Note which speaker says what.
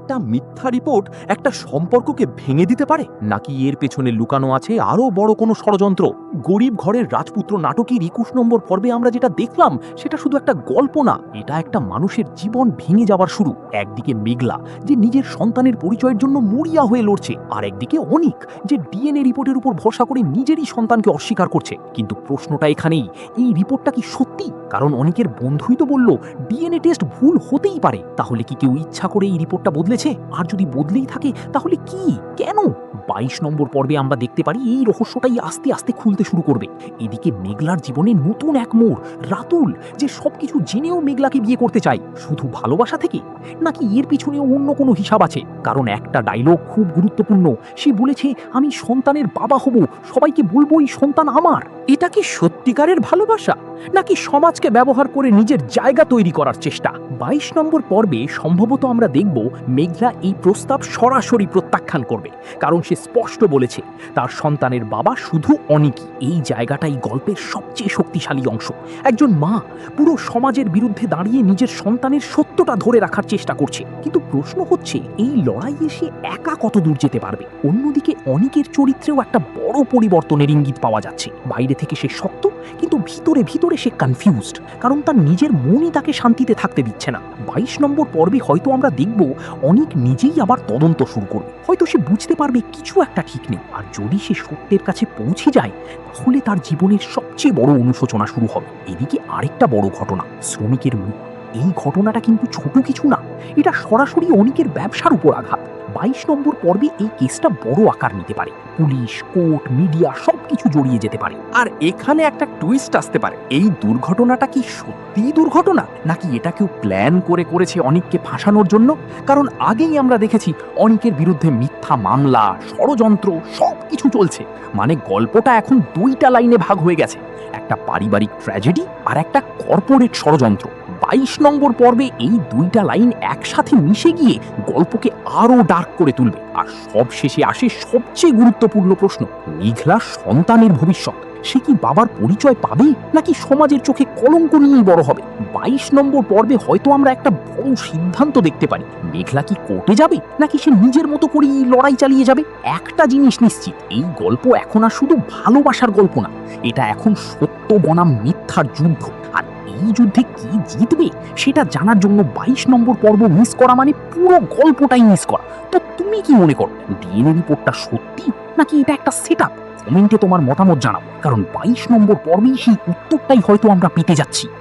Speaker 1: একটা মিথ্যা রিপোর্ট একটা সম্পর্ককে ভেঙে দিতে পারে, নাকি এর পেছনে লুকানো আছে আরো বড় কোনো ষড়যন্ত্র? গরিব ঘরের রাজপুত্র নাটকের ২১ নম্বর পর্বে আমরা যেটা দেখলাম সেটা শুধু একটা গল্প না, এটা একটা মানুষের জীবন ভেঙে যাওয়ার শুরু। একদিকে মেঘলা যে নিজের সন্তানের পরিচয়ের জন্য মরিয়া হয়ে লড়ছে, আর একদিকে অনিক যে ডিএনএ রিপোর্টের উপর ভরসা করে নিজেরই সন্তানকে অস্বীকার করছে। কিন্তু প্রশ্নটা এখানেই, এই রিপোর্টটা কি সত্যি? কারণ অনিকের বন্ধুই তো বলল ডিএনএ টেস্ট ভুল হতেই পারে। তাহলে কি কেউ ইচ্ছা করে এই রিপোর্টটা বদলেছে? আর যদি বদলেই থাকে তাহলে কি, কেন? ২২ নম্বর পর্বে আমরা দেখতে পারি এই রহস্যটাই আস্তে আস্তে খুলতে শুরু করবে। এদিকে মেঘলার জীবনে নতুন এক মোড়, রাতুল যে সবকিছু জেনেও মেঘলাকে বিয়ে করতে চায়, শুধু ভালোবাসা থেকে, নাকি এর পিছনেও অন্য কোনো হিসাব আছে? কারণ একটা ডায়লগ খুব গুরুত্বপূর্ণ, সে বলেছে আমি সন্তানের বাবা হব, সবাইকে বলবো এই সন্তান আমার। এটা কি সত্যিকারের ভালোবাসা, নাকি সমাজকে ব্যবহার করে নিজের জায়গা তৈরি করার চেষ্টা? ২২ নম্বর পর্বে সম্ভবত আমরা দেখব মেঘলা এই প্রস্তাব সরাসরি প্রত্যাখ্যান করবে, কারণ সে স্পষ্ট বলেছে তার সন্তানের বাবা শুধু অনিকই। এই জায়গাটাই গল্পের সবচেয়ে শক্তিশালী অংশ। একজন মা পুরো সমাজের বিরুদ্ধে দাঁড়িয়ে নিজের সন্তানের সত্যটা ধরে রাখার চেষ্টা করছে, কিন্তু প্রশ্ন হচ্ছে এই লড়াইয়ে সে একা কত দূর যেতে পারবে? অন্যদিকে অনিকের চরিত্রেও একটা বড় পরিবর্তনের ইঙ্গিত পাওয়া যাচ্ছে। বাইরে থেকে সে শক্ত, কিন্তু ভিতরে ভিতরে সে কনফিউজড, কারণ তার নিজের মনই তাকে শান্তিতে থাকতে দিচ্ছে না। ২২ নম্বর পর্বে হয়তো আমরা দেখব অনিক নিজেই আবার তদন্ত শুরু করবে। হয়তো সে বুঝতে পারবে কিছু একটা ঠিক নেই, আর যদি সে সত্যের কাছে পৌঁছে যায় তাহলে তার জীবনের সবচেয়ে বড় অনুশোচনা শুরু হবে। এদিকে আরেকটা বড় ঘটনা, শ্রমিকের মৃত্যু। এই ঘটনাটা কিন্তু ছোট কিছু না, এটা সরাসরি অনিকের ব্যবসার উপর আঘাত। ২২ নম্বর পর্বে এই কেসটা বড় আকার নিতে পারে, পুলিশ, কোর্ট, মিডিয়া সবকিছু জড়িয়ে যেতে পারে। আর এখানে একটা টুইস্ট আসতে পারে, এই দুর্ঘটনাটা কি সত্যিই দুর্ঘটনা, নাকি এটা কেউ প্ল্যান করে করেছে অনিককে ফাঁসানোর জন্য? কারণ আগেই আমরা দেখেছি অনিকের বিরুদ্ধে মিথ্যা মামলা, ষড়যন্ত্র সবকিছু চলছে। মানে গল্পটা এখন দুইটা লাইনে ভাগ হয়ে গেছে, একটা পারিবারিক ট্র্যাজেডি আর একটা কর্পোরেট ষড়যন্ত্র। ২২ নম্বর পর্বে এই দুইটা লাইন একসাথে মিশে গিয়ে গল্পকে আরো ডার্ক করে তুলবে। আর সব শেষে আসে সবচেয়ে গুরুত্বপূর্ণ প্রশ্ন, মেঘলার সন্তানের ভবিষ্যৎ। সে কি বাবার পরিচয় পাবে, নাকি সমাজের চোখে কলঙ্ক নিয়েই বড় হবে? ২২ নম্বর পর্বে হয়তো আমরা একটা বড় সিদ্ধান্ত দেখতে পারি, মেঘলা কি কোর্টে যাবে, নাকি সে নিজের মতো করেই লড়াই চালিয়ে যাবে? একটা জিনিস নিশ্চিত, এই গল্প এখন আর শুধু ভালোবাসার গল্প না, এটা এখন সত্য বনাম মিথ্যার যুদ্ধ। আর এই যুদ্ধে কি জিতবে সেটা জানার জন্য ২২ নম্বর পর্ব মিস করা মানে পুরো গল্পটাই মিস করা। তো তুমি কি মনে করো, ডিএনএ রিপোর্টটা সত্যি, নাকি এটা একটা সেটআপ? কমেন্টে তোমার মতামত জানাও, কারণ ২২ নম্বর পর্বেই সেই উত্তরটাই হয়তো আমরা পেতে যাচ্ছি।